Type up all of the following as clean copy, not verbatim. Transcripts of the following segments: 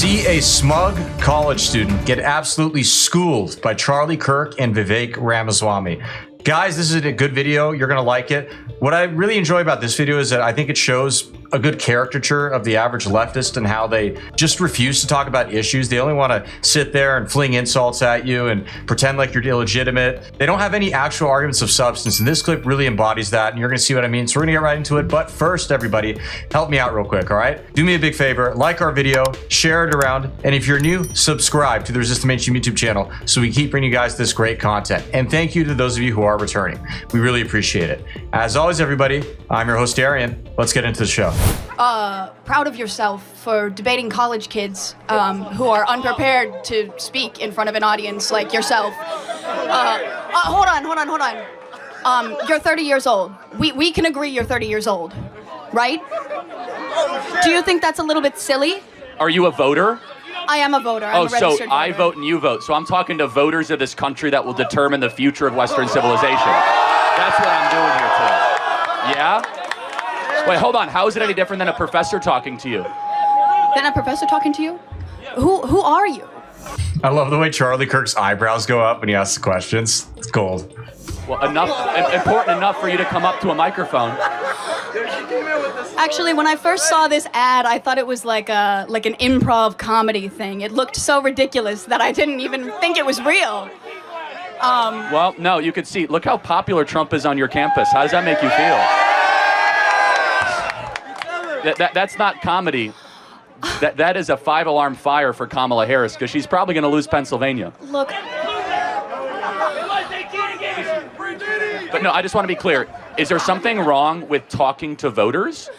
see a smug college student get absolutely schooled by Charlie Kirk and Vivek Ramaswamy. Guys, this is a good video. You're going to like it. What I really enjoy about this video is that I think it shows a good caricature of the average leftist and how they just refuse to talk about issues. They only want to sit there and fling insults at you and pretend like you're illegitimate. They don't have any actual arguments of substance, and this clip really embodies that, and you're going to see what I mean. So we're going to get right into it. But first, everybody, help me out real quick, all right? Do me a big favor, like our video, share it around, and if you're new, subscribe to the Resist the Mainstream YouTube channel so we keep bringing you guys this great content. And thank you to those of you who are returning. We really appreciate it. As always, everybody, I'm your host, Darian. Let's get into the show. Proud of yourself for debating college kids who are unprepared to speak in front of an audience like yourself. Hold on. You're 30 years old. We can agree you're 30 years old, right? Do you think that's a little bit silly? Are you a voter? I am a voter. I'm a registered so I voter. vote and you vote. So I'm talking to voters of this country that will determine the future of Western civilization. That's what I'm doing here today. Yeah? Wait, hold on. How is it any different than a professor talking to you? Then a professor talking to you? Who are you? I love the way Charlie Kirk's eyebrows go up when he asks the questions. It's gold. Well, important enough for you to come up to a microphone. Actually, when I first saw this ad, I thought it was like an improv comedy thing. It looked so ridiculous that I didn't even think it was real. Well, no, you could see. Look how popular Trump is on your campus. How does that make you feel? That's not comedy. That is a 5-alarm fire for Kamala Harris because she's probably going to lose Pennsylvania. Look. But no, I just want to be clear. Is there something wrong with talking to voters?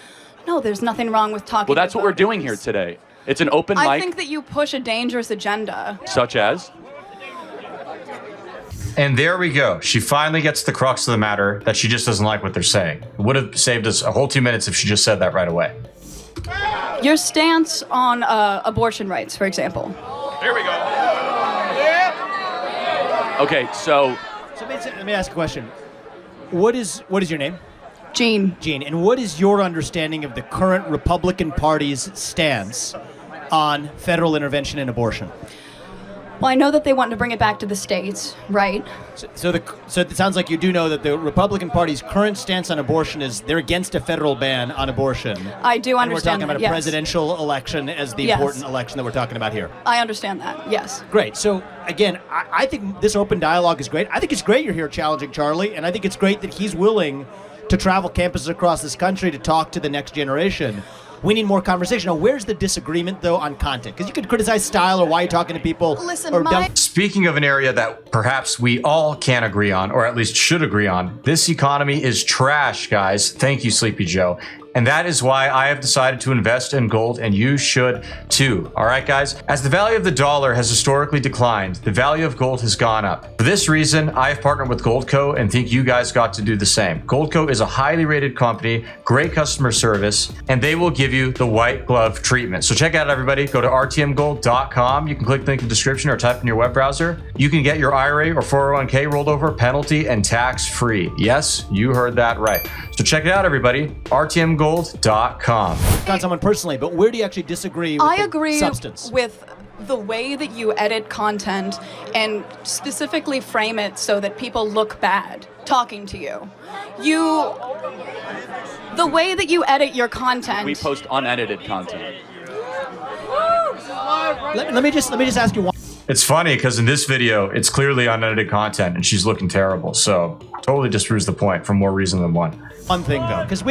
No, there's nothing wrong with talking to Well, that's what we're voters. doing here today. It's an open mic. I think that you push a dangerous agenda. Such as? And there we go. She finally gets the crux of the matter that she just doesn't like what they're saying. It would have saved us a whole 2 minutes if she just said that right away. Your stance on abortion rights, for example. Here we go. Okay, so let me ask a question. What is your name? Jean. Jean. And what is your understanding of the current Republican Party's stance on federal intervention in abortion? Well, I know that they want to bring it back to the states, right? So it sounds like you do know that the Republican Party's current stance on abortion is they're against a federal ban on abortion. I do understand and we're talking about a yes. presidential election as the important election that we're talking about here. I understand that, yes. Great. So, again, I think this open dialogue is great. I think it's great you're here challenging Charlie, and I think it's great that he's willing to travel campuses across this country to talk to the next generation. We need more conversation. Now, where's the disagreement, though, on content? Because you could criticize style or why you're talking to people. Listen, Speaking of an area that perhaps we all can agree on, or at least should agree on, this economy is trash, guys. Thank you, Sleepy Joe. And that is why I have decided to invest in gold, and you should too. All right, guys? As the value of the dollar has historically declined, the value of gold has gone up. For this reason, I have partnered with Goldco and think you guys got to do the same. Goldco is a highly rated company, great customer service, and they will give you the white glove treatment. So check it out, everybody. Go to rtmgold.com. You can click the link in the description or type in your web browser. You can get your IRA or 401k rolled over penalty and tax free. Yes, you heard that right. So check it out, everybody. rtmgold.com. Not someone personally, but where do you actually disagree with I the agree substance? with the way that you edit content and specifically frame it so that people look bad talking to you. The way that you edit your content. we post unedited content. Let me just ask you one. It's funny because in this video, it's clearly unedited content and she's looking terrible. So totally disproves the point for more reason than one. One thing though, because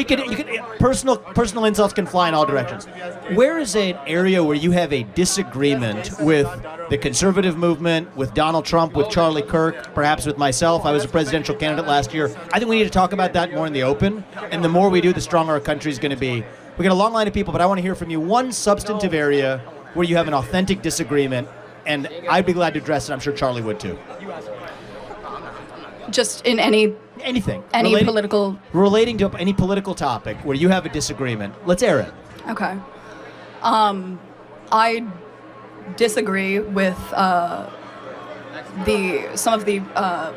personal insults can fly in all directions. Where is an area where you have a disagreement with the conservative movement, with Donald Trump, with Charlie Kirk, perhaps with myself? I was a presidential candidate last year. I think we need to talk about that more in the open, and the more we do, the stronger our country is going to be. We got a long line of people, but I want to hear from you one substantive area where you have an authentic disagreement, and I'd be glad to address it. I'm sure Charlie would too. Just in anything, political... Relating to any political topic where you have a disagreement. Let's air it. Okay. I disagree with some of the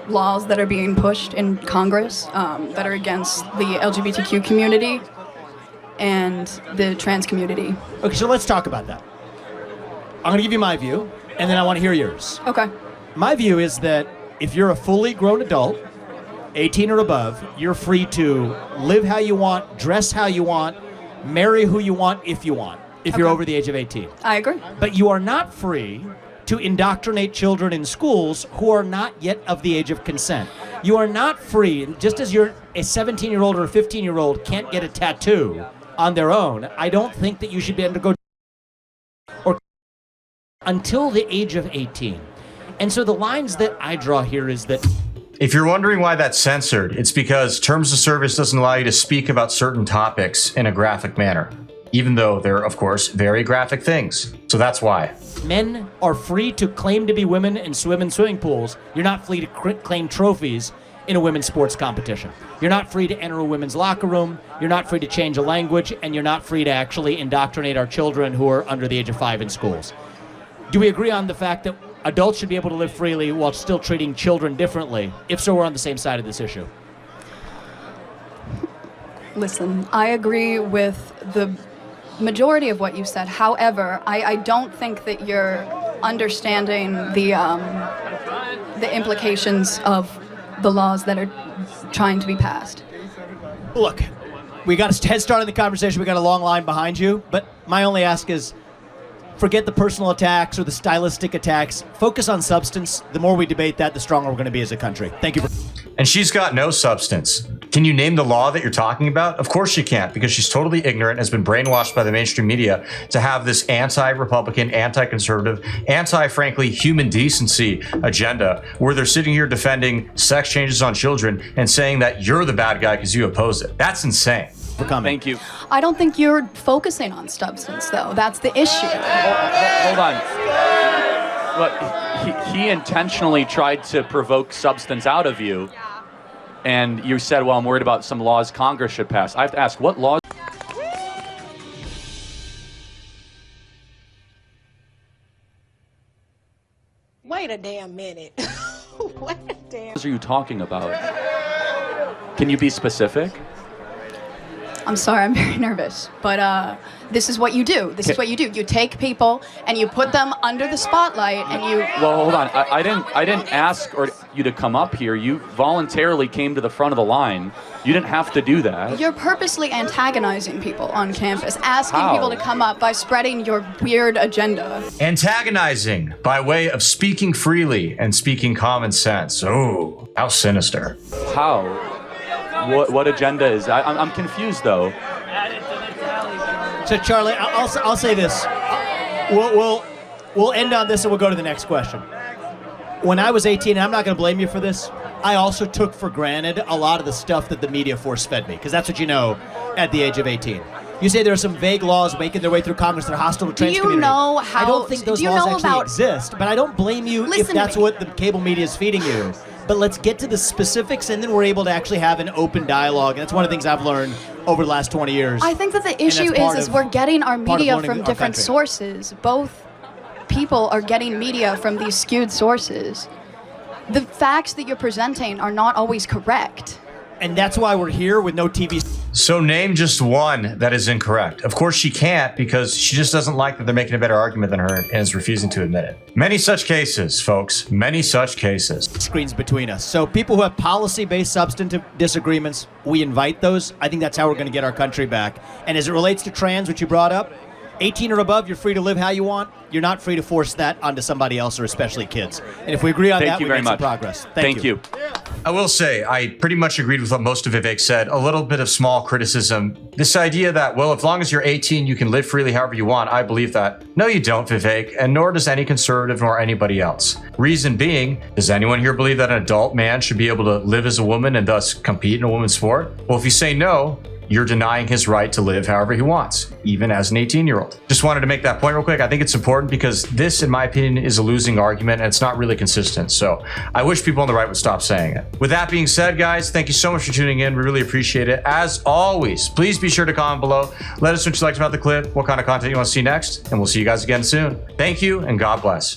laws that are being pushed in Congress that are against the LGBTQ community and the trans community. Okay, so let's talk about that. I'm going to give you my view, and then I want to hear yours. Okay. My view is that if you're a fully grown adult, 18 or above, you're free to live how you want, dress how you want, marry who you want if you want, if you're over the age of 18. I agree. But you are not free to indoctrinate children in schools who are not yet of the age of consent. You are not free, just as you're a 17-year-old or a 15-year-old can't get a tattoo on their own, I don't think that you should be able to go or until the age of 18. And so the lines that I draw here is that If you're wondering why that's censored, it's because terms of service doesn't allow you to speak about certain topics in a graphic manner, even though they're, of course, very graphic things. So that's why. men are free to claim to be women and swim in swimming pools. You're not free to claim trophies in a women's sports competition. You're not free to enter a women's locker room. You're not free to change a language, and you're not free to actually indoctrinate our children who are under the age of 5 in schools. Do we agree on the fact that adults should be able to live freely while still treating children differently? If so, we're on the same side of this issue. Listen, I agree with the majority of what you said. However, I don't think that you're understanding the implications of the laws that are trying to be passed. Look, we got a head start in the conversation. We got a long line behind you. But my only ask is, forget the personal attacks or the stylistic attacks. Focus on substance. The more we debate that, the stronger we're going to be as a country. Thank you. And she's got no substance. Can you name the law that you're talking about? Of course she can't, because she's totally ignorant, has been brainwashed by the mainstream media to have this anti-Republican, anti-conservative, anti-frankly human decency agenda where they're sitting here defending sex changes on children and saying that you're the bad guy because you oppose it. That's insane. For coming. Thank you. I don't think you're focusing on substance, though. That's the issue. Hold on. Look, he intentionally tried to provoke substance out of you, and you said, well, I'm worried about some laws Congress should pass. I have to ask, what laws Wait a damn minute. Wait a damn. are you talking about? Can you be specific? I'm sorry, I'm very nervous, but this is what you do. This is what you do. You take people and you put them under the spotlight, and you. Well, hold on. I didn't ask you to come up here. You voluntarily came to the front of the line. You didn't have to do that. You're purposely antagonizing people on campus, asking How? people to come up by spreading your weird agenda. Antagonizing by way of speaking freely and speaking common sense. Oh, how sinister. How? What agenda is that? I'm confused, though. So, Charlie, I'll say this. We'll end on this and we'll go to the next question. When I was 18, and I'm not going to blame you for this, I also took for granted a lot of the stuff that the media force-fed me, because that's what you know at the age of 18. You say there are some vague laws making their way through Congress that are hostile to trans community. know how- I don't think those do you laws know actually about- exist, but I don't blame you if Listen to that's me. what the cable media is feeding you. But let's get to the specifics, and then we're able to actually have an open dialogue. And that's one of the things I've learned over the last 20 years. I think that the issue that's part is of- we're getting our part of media learning from our different country. sources. Both people are getting media from these skewed sources. The facts that you're presenting are not always correct. And that's why we're here with no TV. So name just one that is incorrect. Of course she can't, because she just doesn't like that they're making a better argument than her and is refusing to admit it. Many such cases, folks. Many such cases. Screens between us. So people who have policy-based substantive disagreements, we invite those. I think that's how we're going to get our country back. And as it relates to trans, which you brought up, 18 or above, you're free to live how you want. You're not free to force that onto somebody else, or especially kids. And if we agree on Thank that, you we very make some much. progress. Thank you. I will say, I pretty much agreed with what most of Vivek said. A little bit of small criticism. This idea that, well, as long as you're 18, you can live freely however you want. I believe that. No, you don't, Vivek, and nor does any conservative nor anybody else. Reason being, does anyone here believe that an adult man should be able to live as a woman and thus compete in a woman's sport? Well, if you say no, you're denying his right to live however he wants, even as an 18-year-old. Just wanted to make that point real quick. I think it's important because this, in my opinion, is a losing argument, and it's not really consistent. So I wish people on the right would stop saying it. With that being said, guys, thank you so much for tuning in. We really appreciate it. As always, please be sure to comment below. Let us know what you liked about the clip, what kind of content you want to see next, and we'll see you guys again soon. Thank you, and God bless.